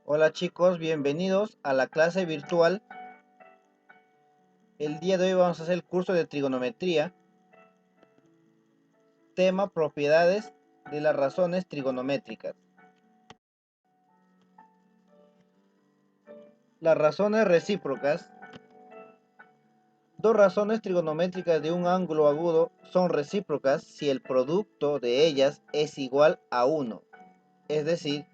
Hola chicos, bienvenidos a la clase virtual. El día de hoy vamos a hacer el curso de trigonometría, tema propiedades de las razones trigonométricas. Las razones recíprocas. Dos razones trigonométricas de un ángulo agudo son recíprocas si el producto de ellas es igual a 1, es decir,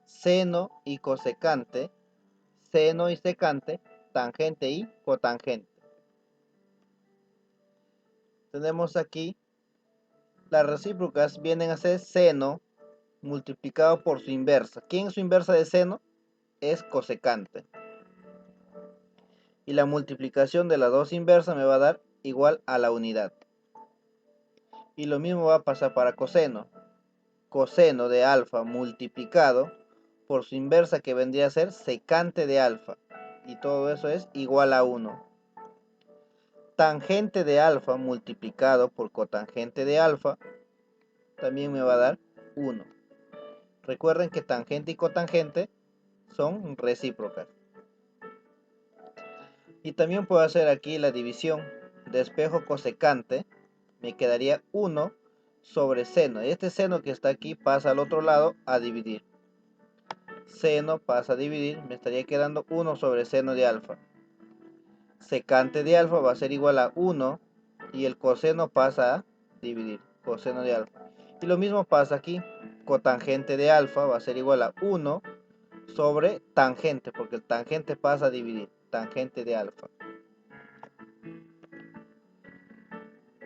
seno y cosecante, seno y secante, tangente y cotangente. Tenemos aquí las recíprocas vienen a ser seno multiplicado por su inversa. ¿Quién es su inversa de seno? Es cosecante. Y la multiplicación de las dos inversas me va a dar igual a la unidad. Y lo mismo va a pasar para coseno. Coseno de alfa multiplicado por su inversa, que vendría a ser secante de alfa. Y todo eso es igual a 1. Tangente de alfa multiplicado por cotangente de alfa también me va a dar 1. Recuerden que tangente y cotangente son recíprocas. Y también puedo hacer aquí la división de espejo cosecante. Me quedaría 1 sobre seno. Y este seno que está aquí pasa al otro lado a dividir. Seno pasa a dividir. Me estaría quedando 1 sobre seno de alfa. Secante de alfa va a ser igual a 1. Y el coseno pasa a dividir. Coseno de alfa. Y lo mismo pasa aquí. Cotangente de alfa va a ser igual a 1 sobre tangente. Porque el tangente pasa a dividir. Tangente de alfa.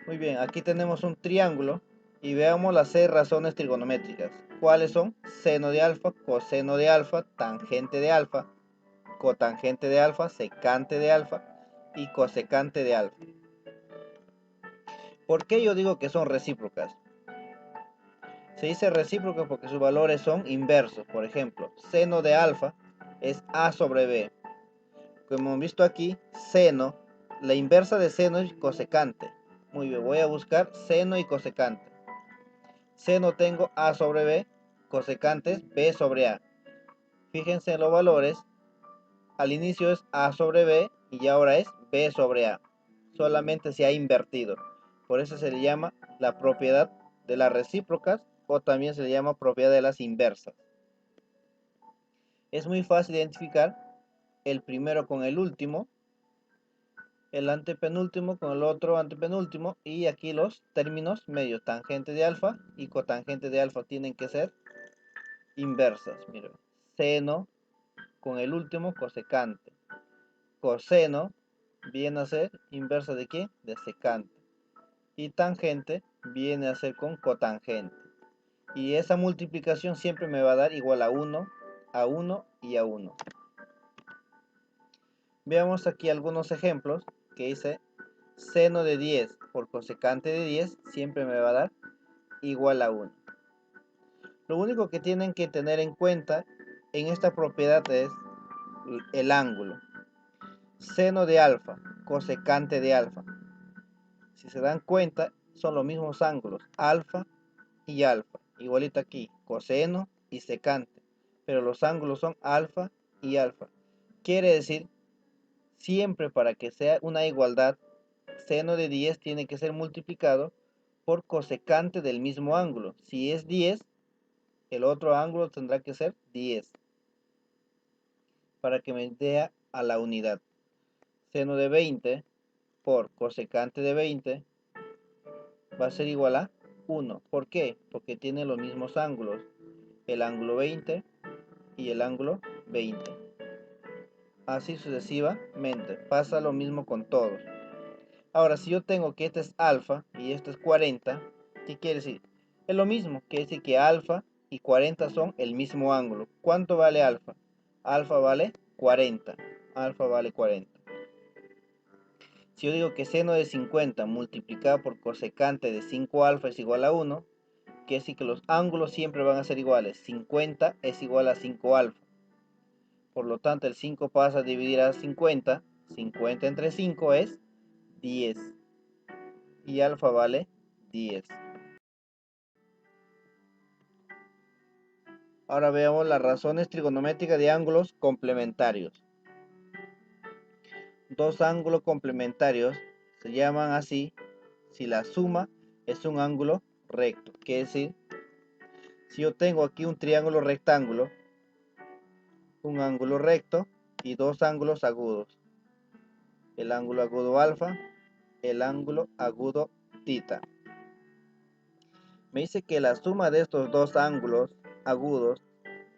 Muy bien, aquí tenemos un triángulo y veamos las 6 razones trigonométricas. ¿Cuáles son? Seno de alfa, coseno de alfa, tangente de alfa, cotangente de alfa, secante de alfa y cosecante de alfa. ¿Por qué yo digo que son recíprocas? Se dice recíproca porque sus valores son inversos. Por ejemplo, seno de alfa es a sobre b. Como hemos visto aquí, seno, la inversa de seno es cosecante. Muy bien, voy a buscar seno y cosecante. Seno tengo a sobre b, cosecantes b sobre a. Fíjense en los valores, al inicio es a sobre b y ahora es b sobre a. Solamente se ha invertido. Por eso se le llama la propiedad de las recíprocas o también se le llama propiedad de las inversas. Es muy fácil identificar el primero con el último, el antepenúltimo con el otro antepenúltimo, y aquí los términos medios, tangente de alfa y cotangente de alfa, tienen que ser inversas. Miren, seno con el último cosecante. Coseno viene a ser inversa de ¿qué? De secante. Y tangente viene a ser con cotangente. Y esa multiplicación siempre me va a dar igual a 1 y a 1. Veamos aquí algunos ejemplos que dice seno de 10 por cosecante de 10 siempre me va a dar igual a 1. Lo único que tienen que tener en cuenta en esta propiedad es el ángulo. Seno de alfa, cosecante de alfa. Si se dan cuenta, son los mismos ángulos, alfa y alfa. Igualito aquí, coseno y secante. Pero los ángulos son alfa y alfa. Quiere decir, siempre para que sea una igualdad, seno de 10 tiene que ser multiplicado por cosecante del mismo ángulo. Si es 10, el otro ángulo tendrá que ser 10. Para que me dé a la unidad. Seno de 20 por cosecante de 20 va a ser igual a 1. ¿Por qué? Porque tiene los mismos ángulos. El ángulo 20 y el ángulo 20. Así sucesivamente. Pasa lo mismo con todos. Ahora, si yo tengo que este es alfa y este es 40, ¿qué quiere decir? Es lo mismo. Quiere decir que alfa y 40 son el mismo ángulo. ¿Cuánto vale alfa? Alfa vale 40. Alfa vale 40. Si yo digo que seno de 50 multiplicado por cosecante de 5 alfa es igual a 1, quiere decir que los ángulos siempre van a ser iguales. 50 es igual a 5 alfa. Por lo tanto, el 5 pasa a dividir a 50. 50 entre 5 es 10. Y alfa vale 10. Ahora veamos las razones trigonométricas de ángulos complementarios. Dos ángulos complementarios se llaman así si la suma es un ángulo recto. Quiere decir, si yo tengo aquí un triángulo rectángulo, un ángulo recto y dos ángulos agudos. El ángulo agudo alfa, el ángulo agudo tita. Me dice que la suma de estos dos ángulos agudos,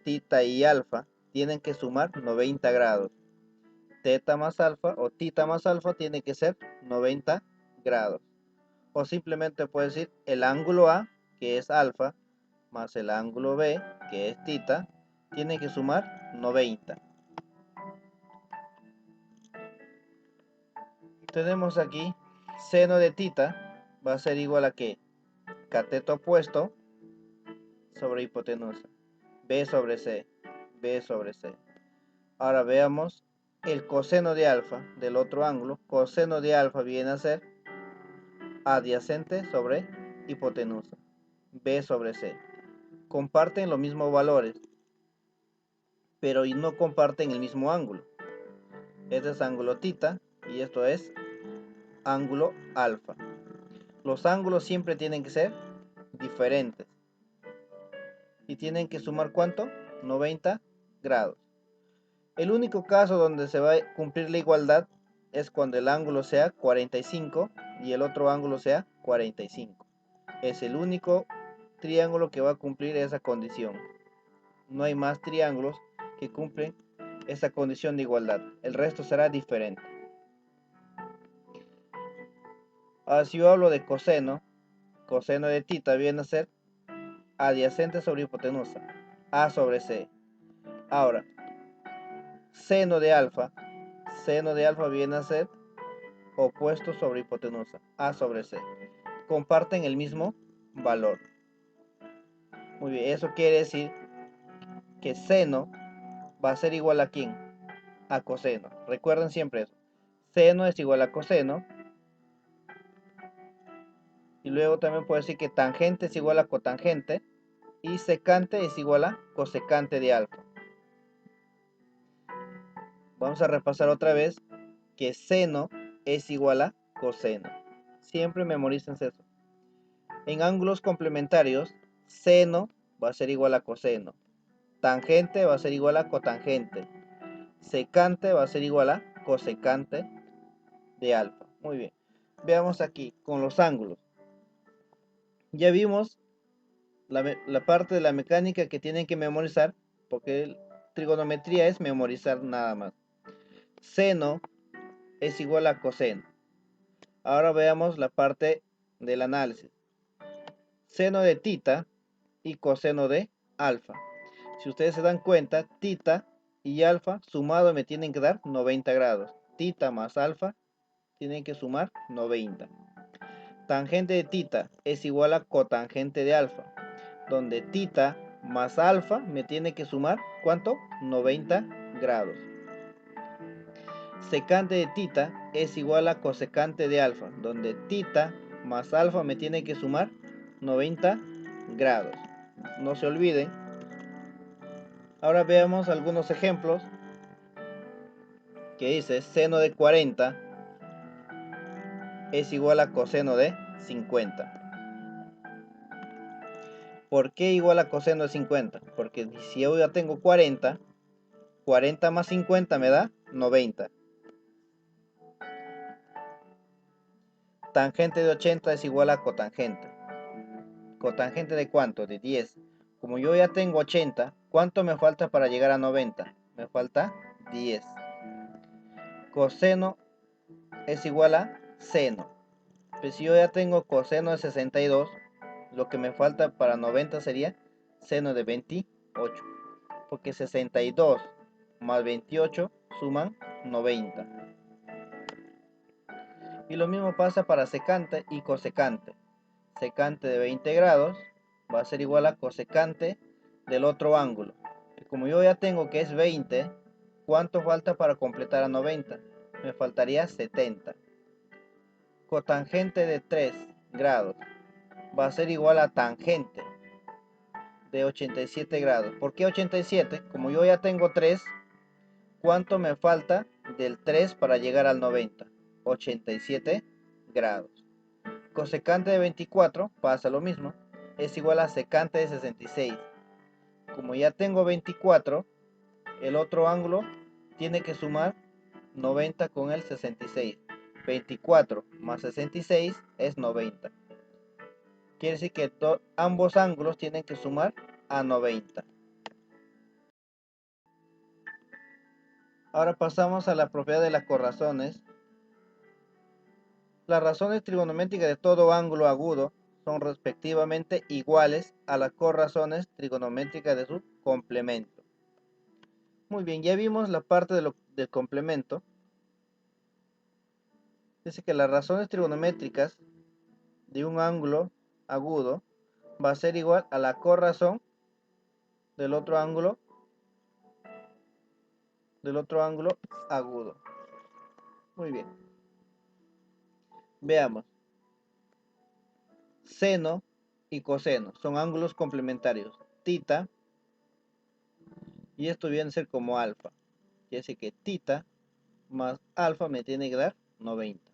tita y alfa, tienen que sumar 90 grados. Teta más alfa o tita más alfa tiene que ser 90 grados. O simplemente puedo decir el ángulo A, que es alfa, más el ángulo B, que es tita, tiene que sumar 90. Tenemos aquí seno de tita va a ser igual a que cateto opuesto sobre hipotenusa. B sobre C, B sobre C. Ahora veamos el coseno de alfa del otro ángulo. Coseno de alfa viene a ser adyacente sobre hipotenusa. B sobre C. Comparten los mismos valores, pero no comparten el mismo ángulo. Este es ángulo tita y esto es ángulo alfa. Los ángulos siempre tienen que ser diferentes. Y tienen que sumar ¿cuánto? 90 grados. El único caso donde se va a cumplir la igualdad es cuando el ángulo sea 45 y el otro ángulo sea 45. Es el único triángulo que va a cumplir esa condición. No hay más triángulos que cumplen esa condición de igualdad. El resto será diferente. Ahora si yo hablo de coseno, coseno de tita viene a ser adyacente sobre hipotenusa, A sobre C. Ahora, seno de alfa viene a ser opuesto sobre hipotenusa, A sobre C. Comparten el mismo valor. Muy bien, eso quiere decir que seno va a ser igual a ¿quién? A coseno. Recuerden siempre eso. Seno es igual a coseno. Y luego también puedo decir que tangente es igual a cotangente. Y secante es igual a cosecante de alfa. Vamos a repasar otra vez que seno es igual a coseno. Siempre memoricen eso. En ángulos complementarios, seno va a ser igual a coseno. Tangente va a ser igual a cotangente. Secante va a ser igual a cosecante de alfa. Muy bien. Veamos aquí con los ángulos. Ya vimos la parte de la mecánica que tienen que memorizar, porque trigonometría es memorizar nada más. Seno es igual a coseno. Ahora veamos la parte del análisis. Seno de tita y coseno de alfa. Si ustedes se dan cuenta, tita y alfa sumado me tienen que dar 90 grados. Tita más alfa tienen que sumar 90. Tangente de tita es igual a cotangente de alfa, donde tita más alfa me tiene que sumar ¿cuánto? 90 grados. Secante de tita es igual a cosecante de alfa, donde tita más alfa me tiene que sumar 90 grados. No se olviden. Ahora veamos algunos ejemplos que dice seno de 40 es igual a coseno de 50. ¿Por qué igual a coseno de 50? Porque si yo ya tengo 40, 40 más 50 me da 90. Tangente de 80 es igual a cotangente. ¿Cotangente de cuánto? De 10. Como yo ya tengo 80, ¿cuánto me falta para llegar a 90? Me falta 10. Coseno es igual a seno. Pues si yo ya tengo coseno de 62, lo que me falta para 90 sería seno de 28. Porque 62 más 28 suman 90. Y lo mismo pasa para secante y cosecante. Secante de 20 grados va a ser igual a cosecante del otro ángulo. Y como yo ya tengo que es 20, ¿cuánto falta para completar a 90? Me faltaría 70. Cotangente de 3 grados va a ser igual a tangente de 87 grados. ¿Por qué 87? Como yo ya tengo 3, ¿cuánto me falta del 3 para llegar al 90? 87 grados. Cosecante de 24 pasa lo mismo. Es igual a secante de 66. Como ya tengo 24, el otro ángulo tiene que sumar 90 con el 66. 24 más 66 es 90. Quiere decir que ambos ángulos tienen que sumar a 90. Ahora pasamos a la propiedad de las corrazones. Las razones trigonométricas de todo ángulo agudo son respectivamente iguales a las corrazones trigonométricas de su complemento. Muy bien, ya vimos la parte del complemento. Dice que las razones trigonométricas de un ángulo agudo va a ser igual a la corrazón del otro ángulo agudo. Muy bien. Veamos. Seno y coseno son ángulos complementarios. Tita, y esto viene a ser como alfa. Quiere decir que tita más alfa me tiene que dar 90.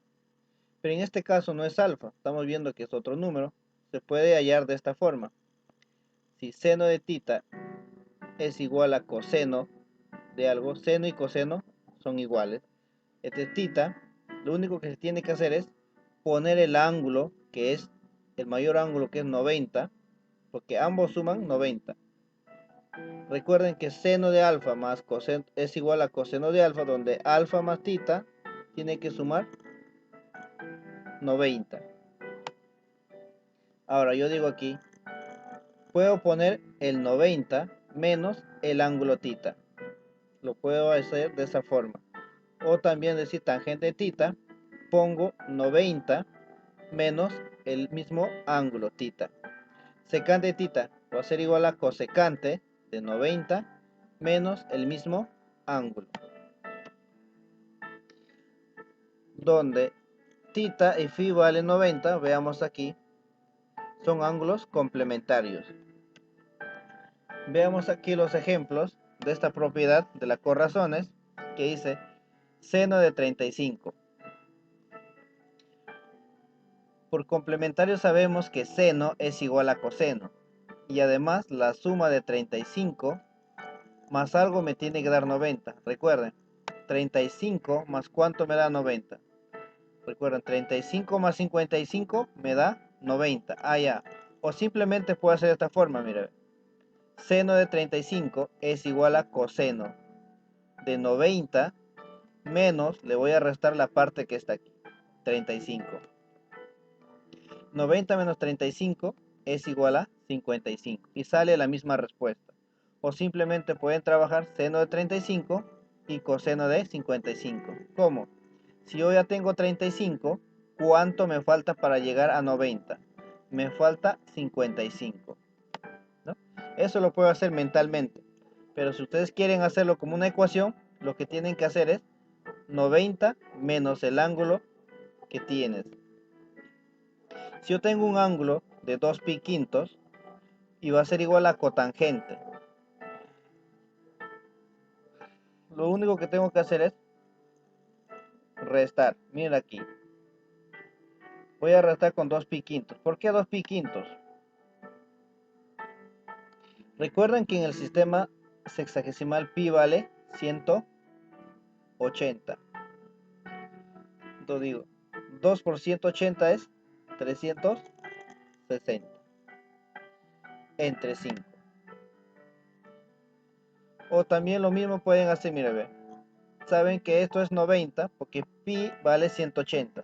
Pero en este caso no es alfa, estamos viendo que es otro número. Se puede hallar de esta forma. Si seno de tita es igual a coseno de algo, seno y coseno son iguales. Este tita, lo único que se tiene que hacer es poner el ángulo, que es el mayor ángulo, que es 90, porque ambos suman 90. Recuerden que seno de alfa más coseno es igual a coseno de alfa, donde alfa más tita tiene que sumar 90. Ahora yo digo aquí, puedo poner el 90 menos el ángulo tita. Lo puedo hacer de esa forma. O también decir tangente tita, pongo 90 menos el mismo ángulo tita. Secante tita va a ser igual a cosecante de 90 menos el mismo ángulo. Donde tita y phi vale 90, veamos aquí, son ángulos complementarios. Veamos aquí los ejemplos de esta propiedad de las corrazones, que dice seno de 35. Por complementario sabemos que seno es igual a coseno, y además la suma de 35 más algo me tiene que dar 90. Recuerden, 35 más cuánto me da 90. Recuerden, 35 más 55 me da 90. Ah, ya. O simplemente puedo hacer de esta forma, mire. Seno de 35 es igual a coseno de 90 menos, le voy a restar la parte que está aquí, 35. 90 menos 35 es igual a 55 y sale la misma respuesta. O simplemente pueden trabajar seno de 35 y coseno de 55. ¿Cómo? Si yo ya tengo 35, ¿cuánto me falta para llegar a 90? Me falta 55, ¿no? Eso lo puedo hacer mentalmente. Pero si ustedes quieren hacerlo como una ecuación, lo que tienen que hacer es 90 menos el ángulo que tienes. Si yo tengo un ángulo de 2 pi quintos y va a ser igual a cotangente, lo único que tengo que hacer es restar. Miren aquí. Voy a restar con 2 pi quintos. ¿Por qué 2 pi quintos? Recuerden que en el sistema sexagesimal pi vale 180. Entonces digo, 2 por 180 es 360 entre 5. O también lo mismo pueden hacer, mira, ve. Saben que esto es 90 porque pi vale 180.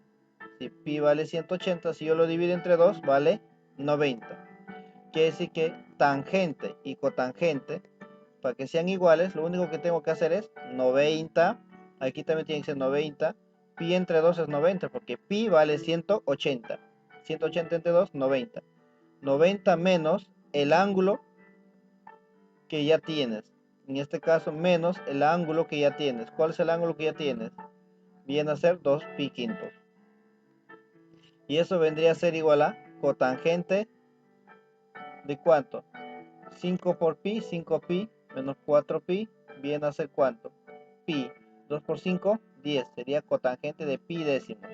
Si pi vale 180, si yo lo divido entre 2, vale 90. Quiere decir que tangente y cotangente, para que sean iguales, lo único que tengo que hacer es 90. Aquí también tiene que ser 90. Pi entre 2 es 90 porque pi vale 180. 180 entre 2, 90. 90 menos el ángulo que ya tienes. En este caso, menos el ángulo que ya tienes. ¿Cuál es el ángulo que ya tienes? Viene a ser 2 pi quintos. Y eso vendría a ser igual a cotangente de ¿cuánto? 5 por pi, 5pi, menos 4pi, viene a ser ¿cuánto? Pi. 2 por 5, 10. Sería cotangente de pi décimos.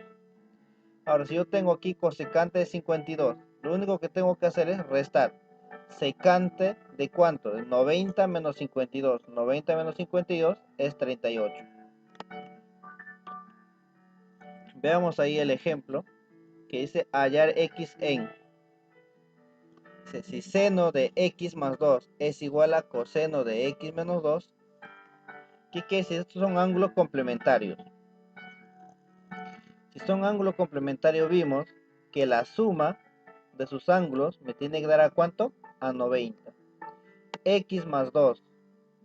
Ahora, si yo tengo aquí cosecante de 52, lo único que tengo que hacer es restar. Secante de ¿cuánto? De 90 menos 52. 90 menos 52 es 38. Veamos ahí el ejemplo que dice hallar x en. Si seno de x más 2 es igual a coseno de x menos 2, ¿qué quiere decir? Estos son ángulos complementarios. Si son ángulos complementarios, vimos que la suma de sus ángulos me tiene que dar a ¿cuánto? A 90. X más 2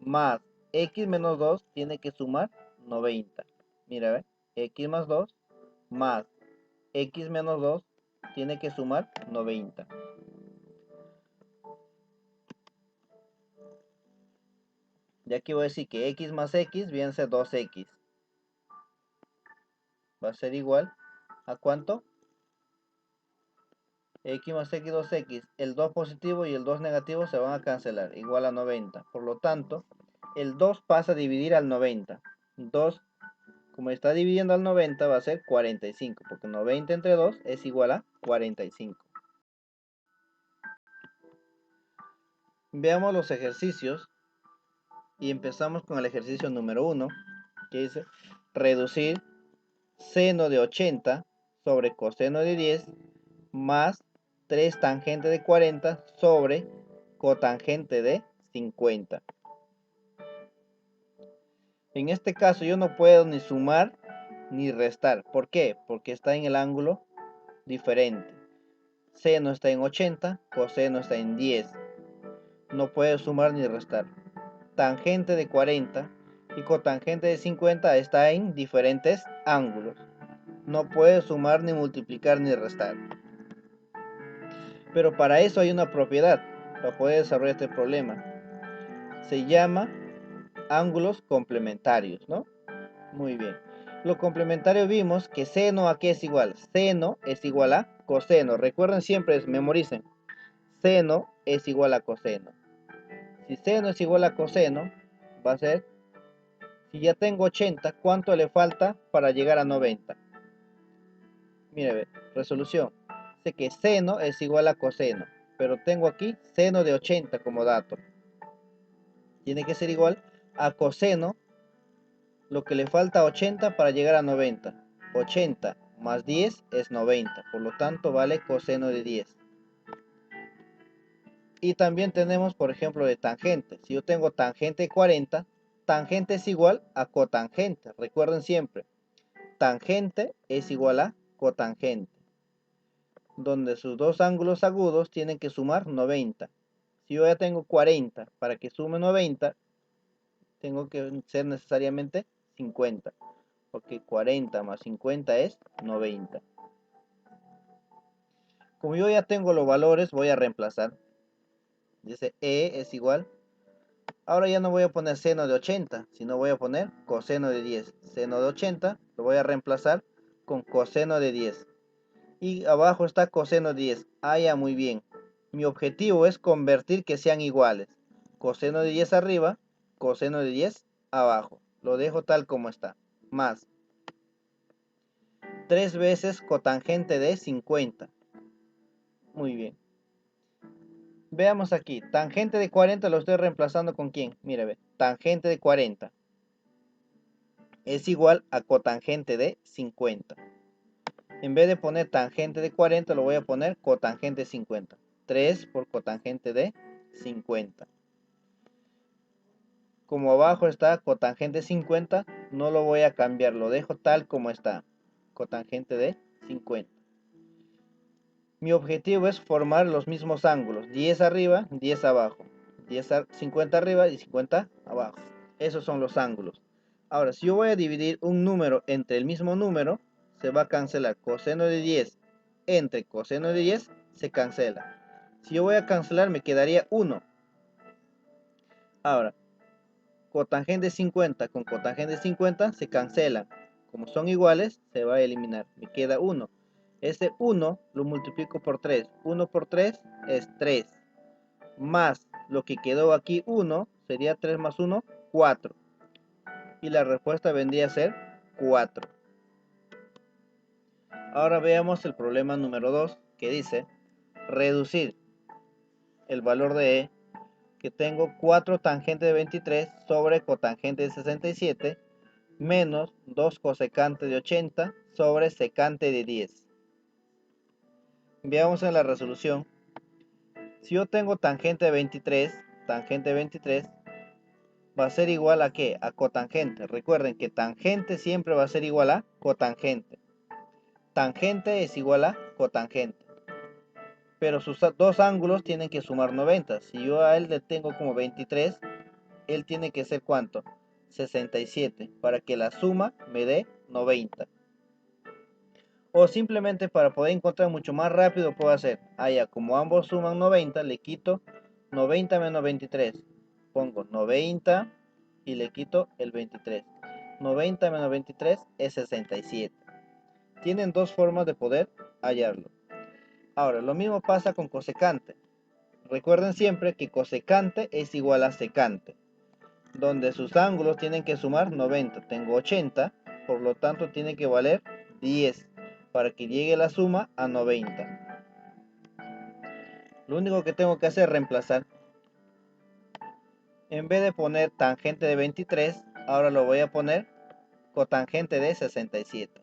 más x menos 2 tiene que sumar 90. Mira, ¿ve? X más 2 más x menos 2 tiene que sumar 90. Y aquí voy a decir que x más x viene a ser 2x. Va a ser igual a ¿cuánto? X más x, 2x. El 2 positivo y el 2 negativo se van a cancelar. Igual a 90. Por lo tanto, el 2 pasa a dividir al 90. 2, como está dividiendo al 90, va a ser 45. Porque 90 entre 2 es igual a 45. Veamos los ejercicios. Y empezamos con el ejercicio número 1. Que dice reducir seno de 80 sobre coseno de 10 más 3 tangente de 40 sobre cotangente de 50. En este caso yo no puedo ni sumar ni restar. ¿Por qué? Porque está en el ángulo diferente. Seno está en 80, coseno está en 10. No puedo sumar ni restar. Tangente de 40 y cotangente de 50 está en diferentes ángulos. No puedo sumar ni multiplicar ni restar. Pero para eso hay una propiedad, para poder desarrollar este problema. Se llama ángulos complementarios, ¿no? Muy bien. Lo complementario vimos que seno a qué es igual. Seno es igual a coseno. Recuerden siempre, memoricen. Seno es igual a coseno. Si seno es igual a coseno, va a ser, si ya tengo 80, ¿cuánto le falta para llegar a 90? Mire, resolución. Sé que seno es igual a coseno, pero tengo aquí seno de 80 como dato. Tiene que ser igual a coseno, lo que le falta a 80 para llegar a 90. 80 más 10 es 90, por lo tanto vale coseno de 10. Y también tenemos, por ejemplo, de tangente. Si yo tengo tangente de 40, tangente es igual a cotangente. Recuerden siempre, tangente es igual a cotangente, donde sus dos ángulos agudos tienen que sumar 90. Si yo ya tengo 40, para que sume 90, tengo que ser necesariamente 50, porque 40 más 50 es 90. Como yo ya tengo los valores, voy a reemplazar. Dice E es igual. Ahora ya no voy a poner seno de 80, sino voy a poner coseno de 10. Seno de 80 lo voy a reemplazar con coseno de 10. Y abajo está coseno de 10. Ah, ya, muy bien. Mi objetivo es convertir que sean iguales. Coseno de 10 arriba, coseno de 10 abajo. Lo dejo tal como está. Más 3 veces cotangente de 50. Muy bien. Veamos aquí. Tangente de 40 lo estoy reemplazando con ¿quién? Mire, ve. Tangente de 40 es igual a cotangente de 50. En vez de poner tangente de 40, lo voy a poner cotangente de 50. 3 por cotangente de 50. Como abajo está cotangente de 50, no lo voy a cambiar, lo dejo tal como está. Cotangente de 50. Mi objetivo es formar los mismos ángulos. 10 arriba, 10 abajo. 50 arriba y 50 abajo. Esos son los ángulos. Ahora, si yo voy a dividir un número entre el mismo número, se va a cancelar. Coseno de 10 entre coseno de 10 se cancela. Si yo voy a cancelar, me quedaría 1. Ahora, cotangente 50 con cotangente 50 se cancelan. Como son iguales, se va a eliminar. Me queda 1. Ese 1 lo multiplico por 3. 1 por 3 es 3. Más lo que quedó aquí 1, sería 3 más 1, 4. Y la respuesta vendría a ser 4. Ahora veamos el problema número 2, que dice reducir el valor de E, que tengo 4 tangente de 23 sobre cotangente de 67 menos 2 cosecante de 80 sobre secante de 10. Veamos en la resolución. Si yo tengo tangente de 23 va a ser igual a ¿qué? A cotangente. Recuerden que tangente siempre va a ser igual a cotangente. Tangente es igual a cotangente. Pero sus dos ángulos tienen que sumar 90. Si yo a él le tengo como 23, él tiene que ser ¿cuánto? 67, para que la suma me dé 90. O simplemente para poder encontrar mucho más rápido puedo hacer, como ambos suman 90, le quito 90 menos 23. Pongo 90 y le quito el 23. 90 menos 23 es 67. Tienen dos formas de poder hallarlo. Ahora, lo mismo pasa con cosecante. Recuerden siempre que cosecante es igual a secante, donde sus ángulos tienen que sumar 90. Tengo 80, por lo tanto tiene que valer 10 para que llegue la suma a 90. Lo único que tengo que hacer es reemplazar. En vez de poner tangente de 23, ahora lo voy a poner cotangente de 67.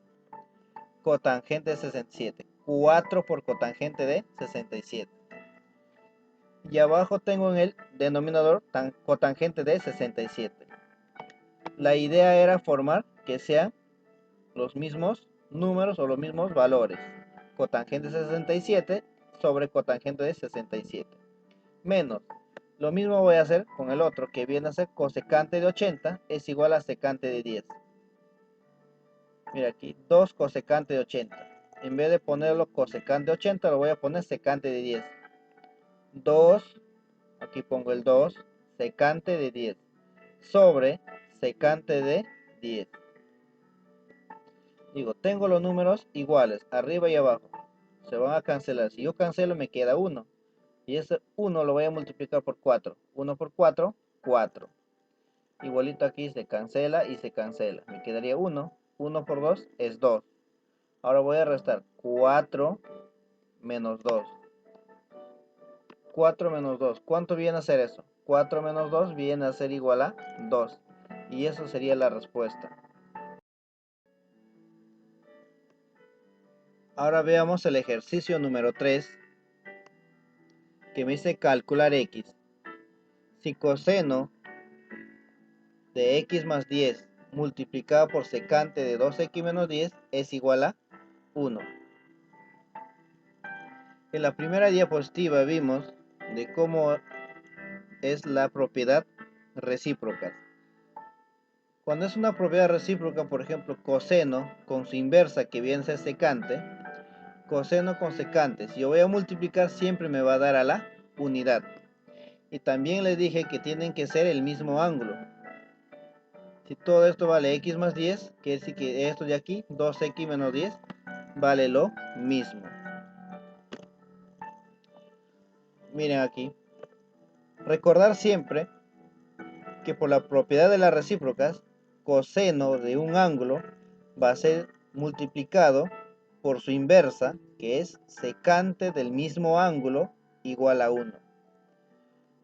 Cotangente de 67. 4 por cotangente de 67. Y abajo tengo en el denominador cotangente de 67. La idea era formar que sean los mismos números o los mismos valores. Cotangente de 67 sobre cotangente de 67. Menos. Lo mismo voy a hacer con el otro, que viene a ser cosecante de 80 es igual a secante de 10. Mira aquí, 2 cosecante de 80. En vez de ponerlo cosecante de 80, lo voy a poner secante de 10. 2, aquí pongo el 2, secante de 10. Sobre secante de 10. Digo, tengo los números iguales, arriba y abajo. Se van a cancelar. Si yo cancelo, me queda 1. Y ese 1 lo voy a multiplicar por 4. 1 por 4, 4. Igualito aquí se cancela y se cancela. Me quedaría 1. 1 por 2 es 2. Ahora voy a restar 4 menos 2. 4 menos 2. ¿Cuánto viene a ser eso? 4 menos 2 viene a ser igual a 2. Y eso sería la respuesta. Ahora veamos el ejercicio número 3, que me dice calcular x. Si coseno de x más 10 multiplicado por secante de 2x menos 10 es igual a 1. En la primera diapositiva vimos de cómo es la propiedad recíproca. Cuando es una propiedad recíproca, por ejemplo, coseno con su inversa que viene a ser secante, coseno con secante, si yo voy a multiplicar siempre me va a dar a la unidad. Y también les dije que tienen que ser el mismo ángulo. Si todo esto vale x más 10, quiere decir que esto de aquí, 2x menos 10, vale lo mismo. Miren aquí. Recordar siempre que por la propiedad de las recíprocas, coseno de un ángulo va a ser multiplicado por su inversa, que es secante del mismo ángulo, igual a 1.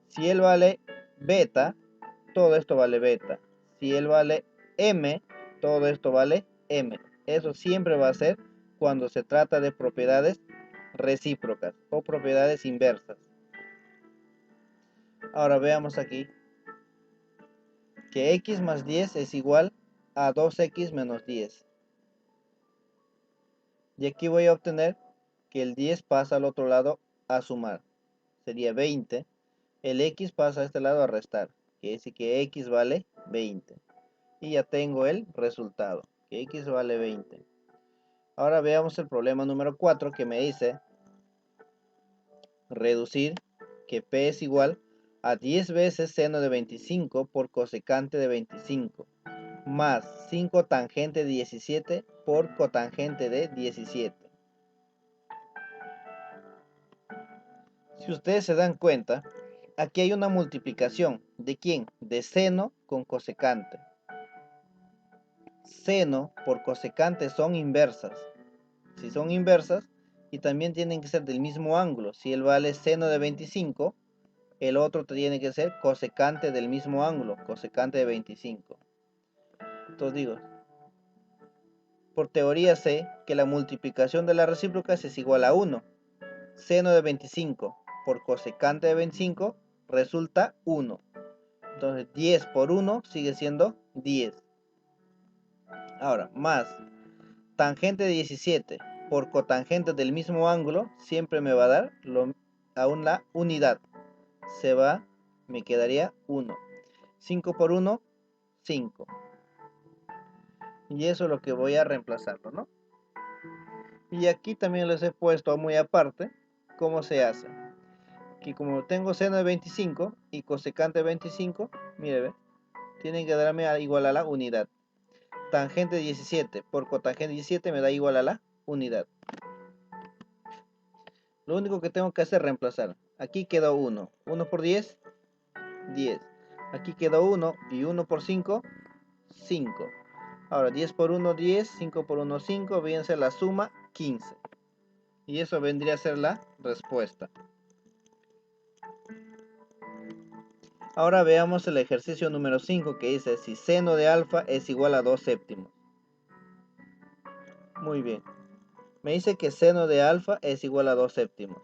Si él vale beta, todo esto vale beta. Si él vale m, todo esto vale m. Eso siempre va a ser cuando se trata de propiedades recíprocas o propiedades inversas. Ahora veamos aquí que x más 10 es igual a 2x menos 10. Y aquí voy a obtener que el 10 pasa al otro lado a sumar. Sería 20. El x pasa a este lado a restar. Quiere decir que x vale 20. Y ya tengo el resultado, que x vale 20. Ahora veamos el problema número 4, que me dice reducir que p es igual a 10 veces seno de 25 por cosecante de 25 más 5 tangente de 17 por cotangente de 17. Si ustedes se dan cuenta, aquí hay una multiplicación. ¿De quién? De seno con cosecante. Seno por cosecante son inversas. Si son inversas, y también tienen que ser del mismo ángulo. Si él vale seno de 25, el otro tiene que ser cosecante del mismo ángulo, cosecante de 25. Entonces digo, por teoría sé que la multiplicación de las recíprocas es igual a 1. Seno de 25 por cosecante de 25 resulta 1. Entonces 10 por 1 sigue siendo 10. Ahora, más tangente de 17 por cotangente del mismo ángulo siempre me va a dar aún la unidad. Me quedaría 1. 5 por 1, 5. Y eso es lo que voy a reemplazarlo, ¿no? Y aquí también les he puesto muy aparte cómo se hace. Que como tengo seno de 25 y cosecante de 25, mire, ve, tienen que darme igual a la unidad. Tangente de 17 por cotangente de 17 me da igual a la unidad. Lo único que tengo que hacer es reemplazar. Aquí quedó 1. 1 por 10, 10. Aquí quedó 1 y 1 por 5, 5. Ahora 10 por 1, 10. 5 por 1, 5. Fíjense la suma, 15. Y eso vendría a ser la respuesta. Ahora veamos el ejercicio número 5 que dice si seno de alfa es igual a 2 séptimos. Muy bien. Me dice que seno de alfa es igual a 2 séptimos.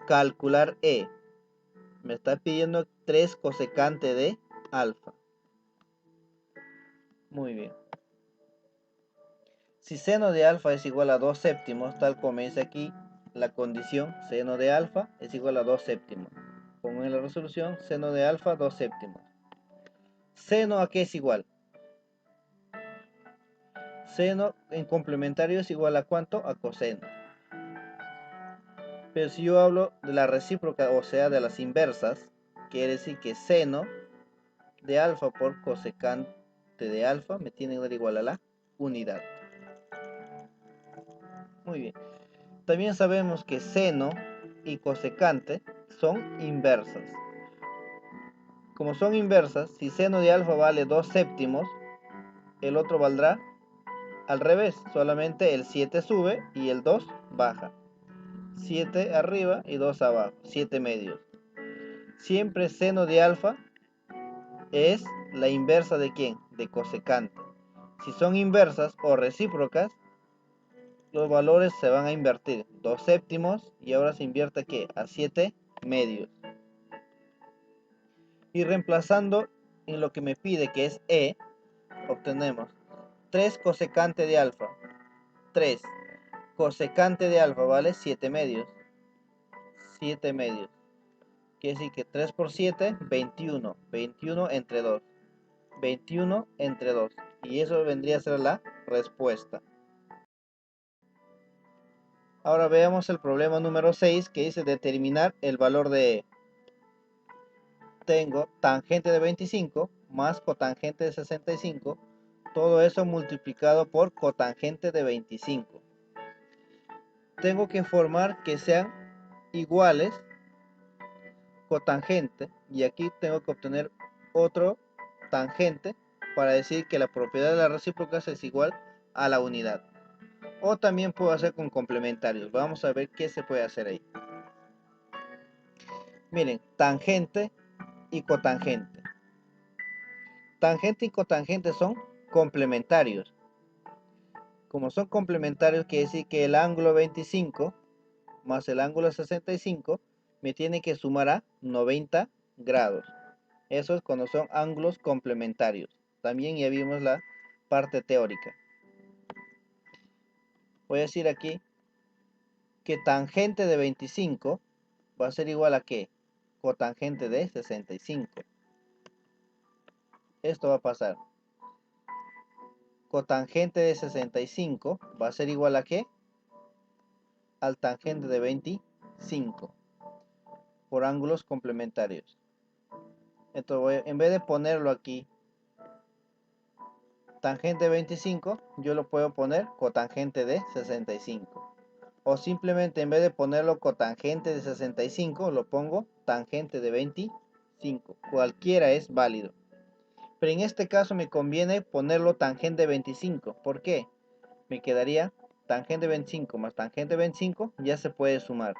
Calcular E. Me está pidiendo 3 cosecante de alfa. Muy bien. Si seno de alfa es igual a 2 séptimos, tal como me dice aquí la condición, seno de alfa es igual a 2 séptimos. Pongo en la resolución, seno de alfa 2 séptimos. ¿Seno a qué es igual? Seno en complementario es igual a ¿cuánto? A coseno. Pero si yo hablo de la recíproca, o sea, de las inversas, quiere decir que seno de alfa por cosecante de alfa me tiene que dar igual a la unidad. Muy bien. También sabemos que seno y cosecante son inversas. Como son inversas, si seno de alfa vale 2 séptimos, el otro valdrá al revés. Solamente el 7 sube y el 2 baja. 7 arriba y 2 abajo. 7 medios. Siempre seno de alfa es la inversa de ¿quién? De cosecante. Si son inversas o recíprocas, los valores se van a invertir. 2 séptimos y ahora se invierte ¿qué? A 7 medios. Y reemplazando en lo que me pide que es E, obtenemos 3 cosecante de alfa. 3 cosecante de alfa vale 7 medios. 7 medios. Quiere decir que 3 por 7, 21. 21 entre 2. 21 entre 2. Y eso vendría a ser la respuesta. Ahora veamos el problema número 6 que dice determinar el valor de E. Tengo tangente de 25 más cotangente de 65. Todo eso multiplicado por cotangente de 25. Tengo que formar que sean iguales cotangente. Y aquí tengo que obtener otro tangente para decir que la propiedad de las recíprocas es igual a la unidad. O también puedo hacer con complementarios. Vamos a ver qué se puede hacer ahí. Miren, tangente y cotangente. Tangente y cotangente son complementarios. Como son complementarios, quiere decir que el ángulo 25 más el ángulo 65 me tiene que sumar a 90 grados. Eso es cuando son ángulos complementarios. También ya vimos la parte teórica. Voy a decir aquí que tangente de 25 va a ser igual a ¿qué? Cotangente de 65. Esto va a pasar. Cotangente de 65 va a ser igual a ¿qué? Al tangente de 25 por ángulos complementarios. Entonces en vez de ponerlo aquí tangente de 25, yo lo puedo poner cotangente de 65. O simplemente en vez de ponerlo cotangente de 65, lo pongo tangente de 25. 5. Cualquiera es válido. Pero en este caso me conviene ponerlo tangente de 25. ¿Por qué? Me quedaría tangente de 25 más tangente de 25, ya se puede sumar.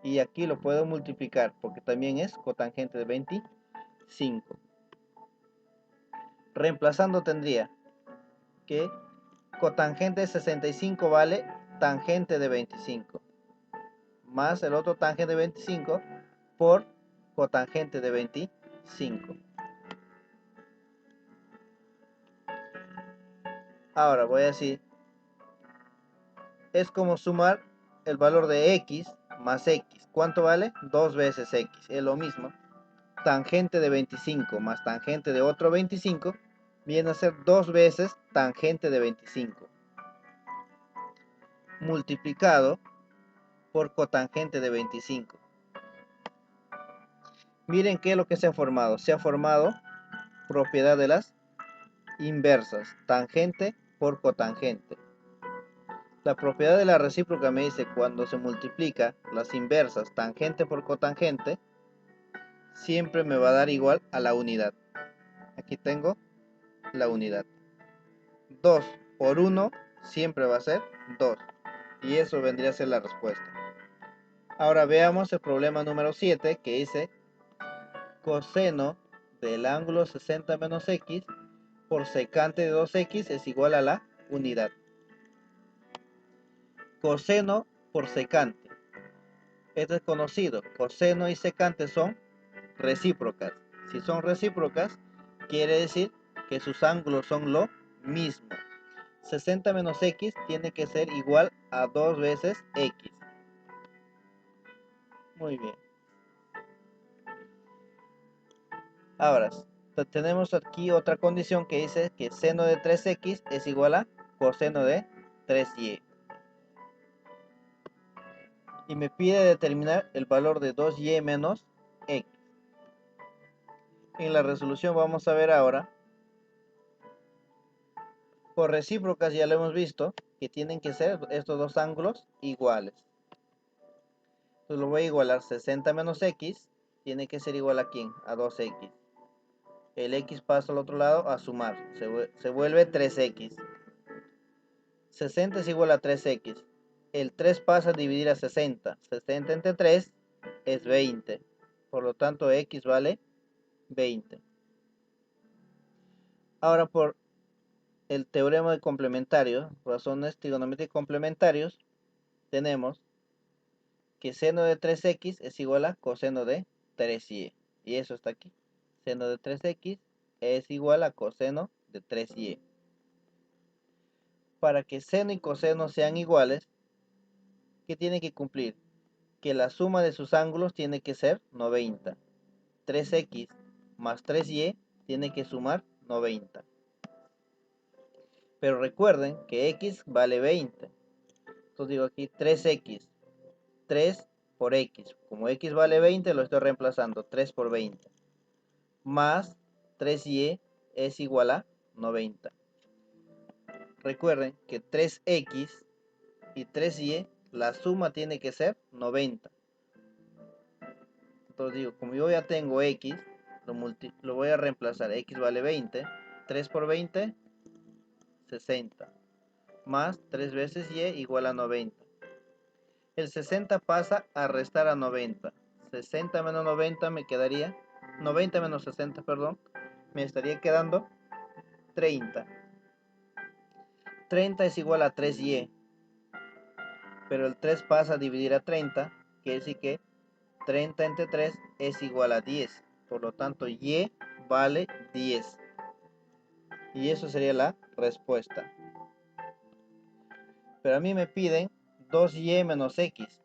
Y aquí lo puedo multiplicar porque también es cotangente de 25. Reemplazando tendría que cotangente de 65 vale tangente de 25. Más el otro tangente de 25 por cotangente de 25. Ahora voy a decir, es como sumar el valor de x más x. ¿Cuánto vale? 2 veces x. Es lo mismo. Tangente de 25 más tangente de otro 25 viene a ser 2 veces tangente de 25. Multiplicado por cotangente de 25. Miren qué es lo que se ha formado. Se ha formado propiedad de las inversas. Tangente por cotangente. La propiedad de la recíproca me dice cuando se multiplica las inversas tangente por cotangente, siempre me va a dar igual a la unidad. Aquí tengo la unidad. 2 por 1 siempre va a ser 2. Y eso vendría a ser la respuesta. Ahora veamos el problema número 7 que dice coseno del ángulo 60 menos x por secante de 2x es igual a la unidad. Coseno por secante. Esto es conocido. Coseno y secante son recíprocas. Si son recíprocas, quiere decir que sus ángulos son lo mismo. 60 menos x tiene que ser igual a 2 veces x. Muy bien. Ahora, tenemos aquí otra condición que dice que seno de 3x es igual a coseno de 3y. Y me pide determinar el valor de 2y menos x. En la resolución vamos a ver ahora, por recíprocas ya lo hemos visto, que tienen que ser estos dos ángulos iguales. Entonces lo voy a igualar. 60 menos x tiene que ser igual a ¿quién? A 2x. El x pasa al otro lado a sumar. Se vuelve 3x. 60 es igual a 3x. El 3 pasa a dividir a 60. 60 entre 3 es 20. Por lo tanto, x vale 20. Ahora, por el teorema de complementarios, razones trigonométricos complementarios, tenemos que seno de 3x es igual a coseno de 3y. Y eso está aquí. Seno de 3x es igual a coseno de 3y. Para que seno y coseno sean iguales, ¿qué tiene que cumplir? Que la suma de sus ángulos tiene que ser 90. 3x más 3y tiene que sumar 90. Pero recuerden que x vale 20. Entonces digo aquí 3x. 3 por x. Como x vale 20, lo estoy reemplazando. 3 por 20. Más 3y es igual a 90. Recuerden que 3x y 3y, la suma tiene que ser 90. Entonces digo, como yo ya tengo x, lo voy a reemplazar. X vale 20. 3 por 20, 60. Más 3 veces y igual a 90. El 60 pasa a restar a 90. 60 menos 90 me quedaría, 90 menos 60, perdón, me estaría quedando 30. 30 es igual a 3y. Pero el 3 pasa a dividir a 30, quiere decir que 30 entre 3 es igual a 10. Por lo tanto, y vale 10. Y eso sería la respuesta. Pero a mí me piden 2y menos x.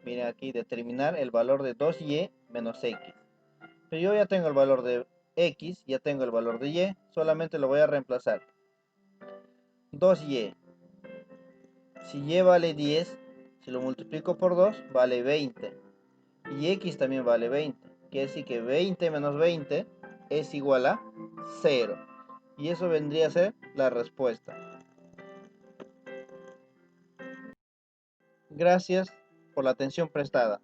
Miren aquí, determinar el valor de 2y menos x. Pero yo ya tengo el valor de x, ya tengo el valor de y. Solamente lo voy a reemplazar. 2y. Si y vale 10, si lo multiplico por 2, vale 20. Y x también vale 20. Quiere decir que 20 menos 20 es igual a 0. Y eso vendría a ser la respuesta. Gracias por la atención prestada.